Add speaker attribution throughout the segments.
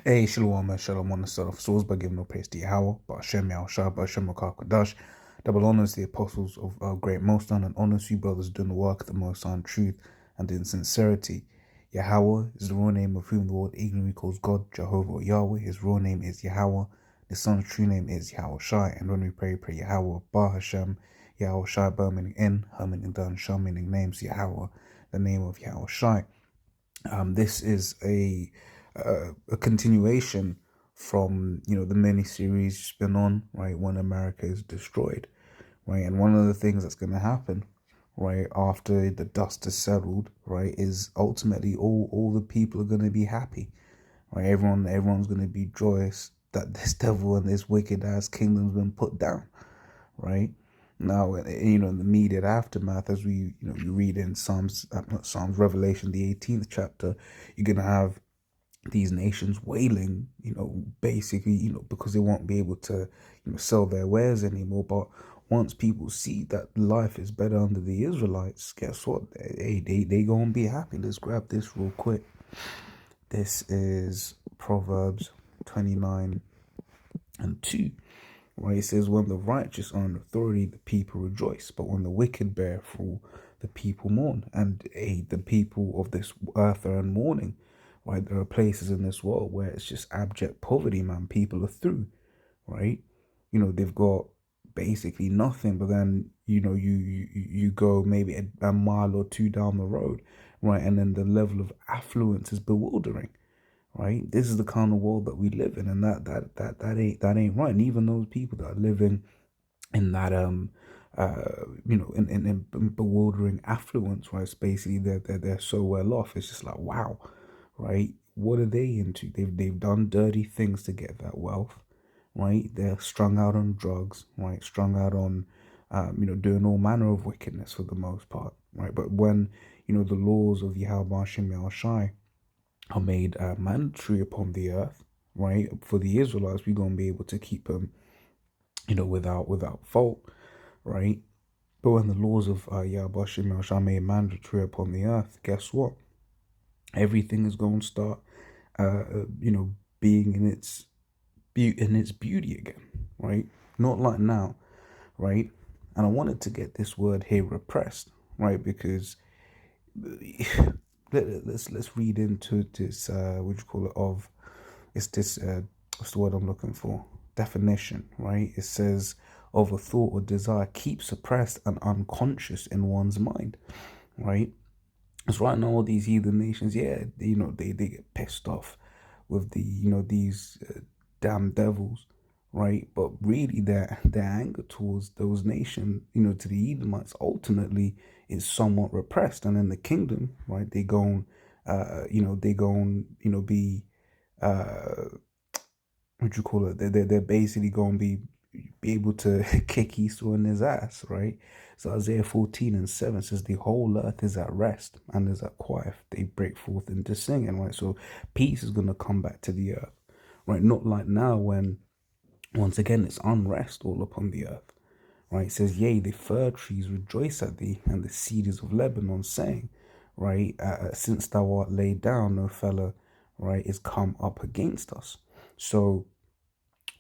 Speaker 1: Hey, Shalom and Shalom on the start of souls by giving no praise to Yahweh, but Hashem Yahushua, but Hashem Kadash. Double honors the apostles of our great Most High, and honors you brothers doing the work of the Most High in truth and in sincerity. Yahweh is the raw name of whom the world ignorantly calls God, Jehovah or Yahweh. His raw name is Yahweh. The Son's true name is Yahushai. And when we pray Yahweh, Bar Hashem, Yahushai, Bar meaning in, Ha meaning done, Shah meaning names, Yahweh, the name of Yahushai. This is a continuation from the mini series it's been on, right, when America is destroyed, right? And one of the things that's going to happen, right, after the dust is settled, right, is ultimately all the people are going to be happy, right? Everyone's going to be joyous that this devil and this wicked ass kingdom's been put down, right? Now, in the immediate aftermath, as we, you read in not Psalms, Revelation, the 18th chapter, you're going to have these nations wailing, basically, because they won't be able to, sell their wares anymore. But once people see that life is better under the Israelites, guess what? They gonna be happy. Let's grab this real quick. This is Proverbs 29 and 2. Right, it says, when the righteous are in authority, the people rejoice, but when the wicked bear fall, the people mourn. And the people of this earth are in mourning. Right, there are places in this world where it's just abject poverty, man. People are through, right? They've got basically nothing, but then you go maybe a mile or two down the road, right, and then the level of affluence is bewildering. Right, this is the kind of world that we live in, and that ain't right. And even those people that are living in that in bewildering affluence, right? It's basically they're so well off. It's just like, wow, right? What are they into? They've done dirty things to get that wealth, right? They're strung out on drugs, right? Strung out on doing all manner of wickedness for the most part, right? But when the laws of Yahweh Shem Yahushai are made mandatory upon the earth, right? For the Israelites, we're gonna be able to keep them, without fault, right? But when the laws of Yahweh Shem Yahushua are made mandatory upon the earth, guess what? Everything is going to start, being in its beauty again, right? Not like now, right? And I wanted to get this word here repressed, right? Because let's read into this what you call it of it's this what's the word I'm looking for, definition, right? It says of a thought or desire keep suppressed and unconscious in one's mind, right? It's right now all these heathen nations, yeah, they get pissed off with these damn devils, right? But really, their anger towards those nations, to the Edomites, ultimately is somewhat repressed. And in the kingdom, right, they gon' be what you call it? They're basically gonna be able to kick Esau in his ass, right? So Isaiah 14 and 7 says the whole earth is at rest and is at quiet. They break forth into singing, right? So peace is gonna come back to the earth, right? Not like now when once again it's unrest all upon the earth. Right? It says, yea, the fir trees rejoice at thee, and the cedars of Lebanon, saying, right, since thou art laid down, no fellow, right, is come up against us. So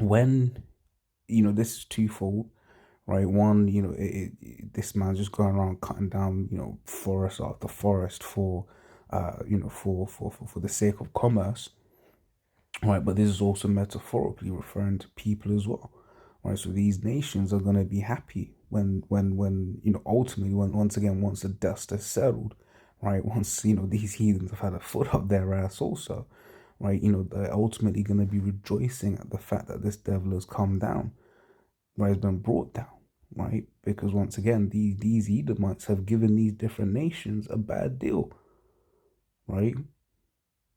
Speaker 1: when this is twofold, right? One, this man's just going around cutting down, forest after forest for, for the sake of commerce, right? But this is also metaphorically referring to people as well, right? So these nations are going to be happy when ultimately, when once again, once the dust is settled, right? Once these heathens have had a foot up their ass also, right? They're ultimately going to be rejoicing at the fact that this devil has come down, right? Has been brought down, right? Because once again, these Edomites have given these different nations a bad deal, right?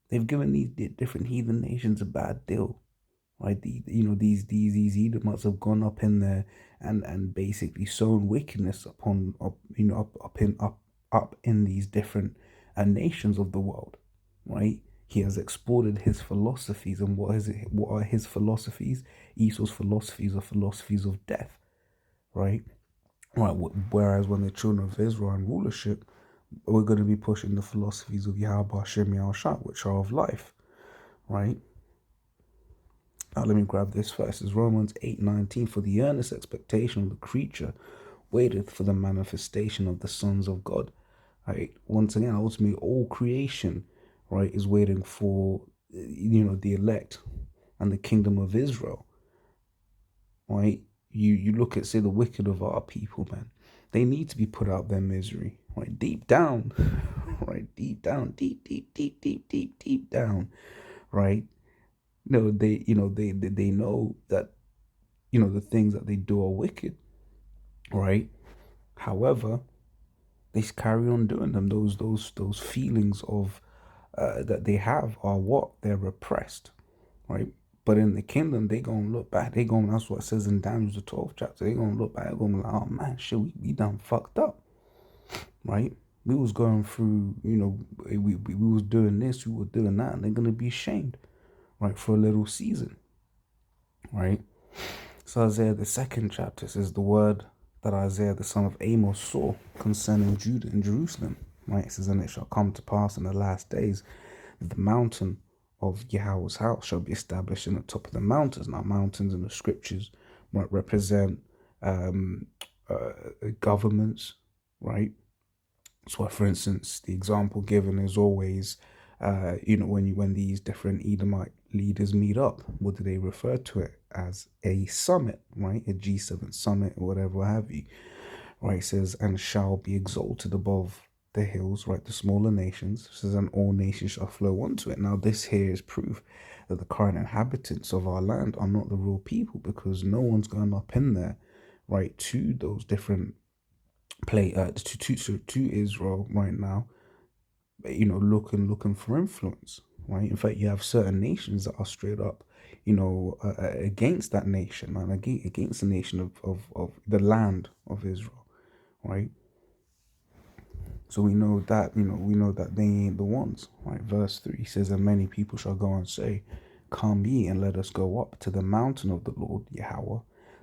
Speaker 1: They've given these different heathen nations a bad deal, right? These Edomites have gone up in there and basically sown wickedness upon up in these different nations of the world, right? He has exported his philosophies, and what is it? What are his philosophies? Esau's philosophies are philosophies of death, right? Right. Whereas when the children of Israel in rulership, we're going to be pushing the philosophies of Yahweh Shem Yahushua, which are of life, right? Now let me grab this first. It's Romans 8:19. For the earnest expectation of the creature waiteth for the manifestation of the sons of God. Right. Once again, ultimately, all creation, right, is waiting for, the elect and the kingdom of Israel. Right. You look at, say, the wicked of our people, man. They need to be put out their misery. Right. Deep down. Right. Deep down. Deep down. Right. No, they know that, the things that they do are wicked. Right. However, they carry on doing them. Those feelings of that they have are what they're repressed, right? But in the kingdom, they gonna look back. They gonna, that's what it says in Daniel the 12th chapter. They gonna look back. They gonna be like, oh man, shit, we done fucked up, right? We was going through, we was doing this, we were doing that, and they're gonna be ashamed, right, for a little season, right? So Isaiah the 2nd chapter says the word that Isaiah the son of Amos saw concerning Judah and Jerusalem, right? It says, and it shall come to pass in the last days that the mountain of Yahweh's house shall be established in the top of the mountains. Now, mountains in the scriptures might represent governments, right? So, for instance, the example given is always, when these different Edomite leaders meet up, what do they refer to it as? A summit, right? A G7 summit or whatever have you, right? It says, and shall be exalted above the hills, right? The smaller nations. It says, and all nations shall flow onto it. Now, this here is proof that the current inhabitants of our land are not the real people, because no one's going up in there, right, to those different to Israel right now, looking for influence, right? In fact, you have certain nations that are straight up, against that nation, man, against the nation of the land of Israel, right? So we know that they ain't the ones, right? Verse 3 says, and many people shall go and say, come ye, and let us go up to the mountain of the Lord Yahweh,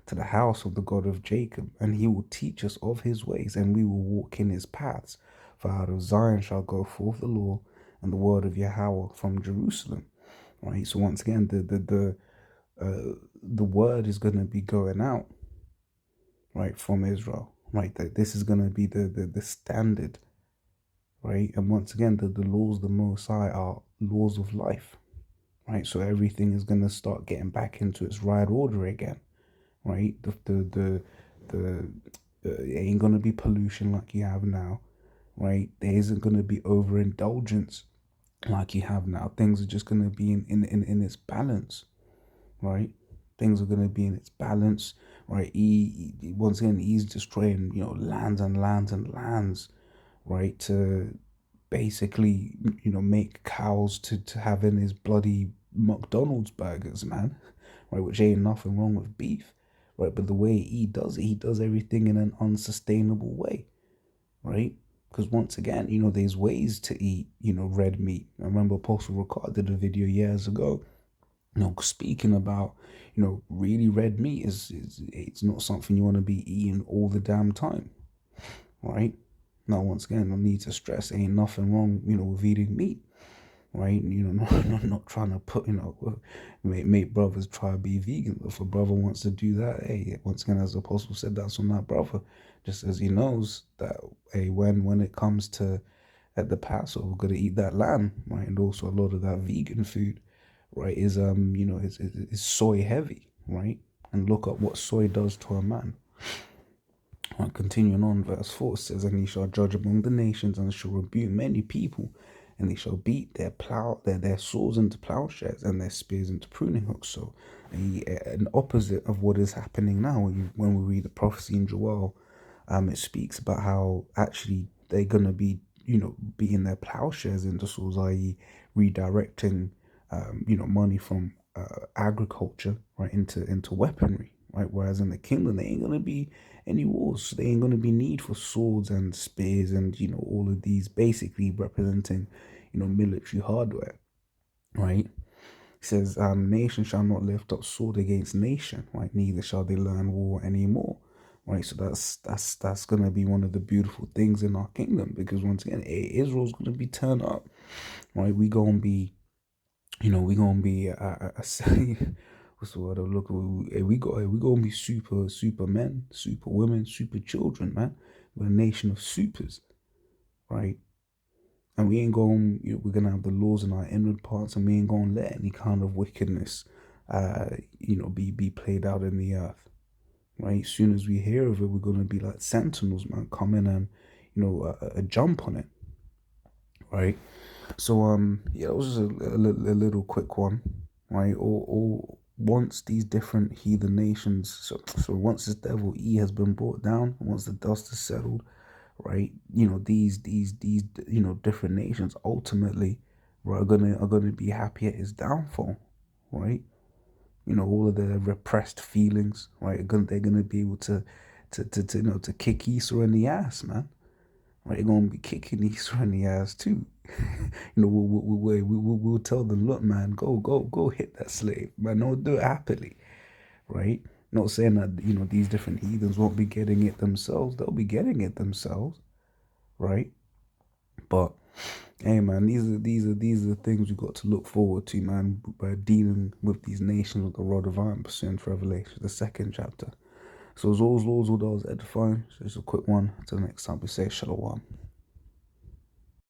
Speaker 1: to the house of the God of Jacob, and he will teach us of his ways, and we will walk in his paths. For out of Zion shall go forth the law and the word of Yahweh from Jerusalem. Right. So once again, the word is going to be going out, right, from Israel. Right. That this is going to be the standard. Right. And once again, the laws of the Most High are laws of life. Right. So everything is going to start getting back into its right order again. Right. It ain't going to be pollution like you have now. Right. There isn't going to be overindulgence like you have now. Things are just going to be in its balance. Right. Things are going to be in its balance. Right. Once again, he's destroying, lands and lands and lands. Right. To basically, make cows to have in his bloody McDonald's burgers, man. Right. Which ain't nothing wrong with beef. Right. But the way he does everything in an unsustainable way. Right. Because once again, there's ways to eat, red meat. I remember Apostle Ricard did a video years ago, speaking about, really red meat is it's not something you want to be eating all the damn time, right? Now, once again, I need to stress, ain't nothing wrong, with eating meat, right? Not trying to put, make brothers try to be vegan. If a brother wants to do that, hey, once again, as the apostle said, that's on that brother. Just as he knows that, hey, when it comes to at the Passover, we're gonna eat that lamb, right? And also a lot of that vegan food, right, is is soy heavy, right? And look at what soy does to a man. Right, continuing on, verse 4 says, and he shall judge among the nations, and shall rebuke many people, and they shall beat their swords into plowshares and their spears into pruning hooks. So an opposite of what is happening now. When we read the prophecy in Joel, it speaks about how actually they're gonna be, beating their plowshares into swords, i.e., redirecting, money from agriculture, right, into weaponry, right. Whereas in the kingdom, there ain't gonna be any wars. There ain't gonna be need for swords and spears and all of these basically representing, military hardware, right. It says, nation shall not lift up sword against nation, right, neither shall they learn war anymore. Right, so that's gonna be one of the beautiful things in our kingdom, because once again, Israel's gonna be turned up, right? We gonna be, what's the word? Look, we gonna be super men, super women, super children, man. We're a nation of supers, right? And we ain't going. We're gonna have the laws in our inward parts, and we ain't gonna let any kind of wickedness, be played out in the earth, right? As soon as we hear of it, we're gonna be like sentinels, man, come in and, a jump on it, right? So yeah, it was just a little quick one, right? Or once these different heathen nations, so once this devil E has been brought down, once the dust is settled, right? These different nations ultimately, right, are gonna be happy at his downfall, right? All of their repressed feelings, right? They're gonna be able to kick Esau in the ass, man. Right, they're gonna be kicking Esau in the ass too. We'll tell them, look, man, go hit that slave, man. Don't do it happily, right? Not saying that these different heathens won't be getting it themselves. They'll be getting it themselves, right? But hey, man, these are the things we got to look forward to, man, by dealing with these nations with the rod of iron, pursuant to Revelation, the second chapter. So as always, Lord's all that was edifying. So just a quick one. Until next time, we say shalom.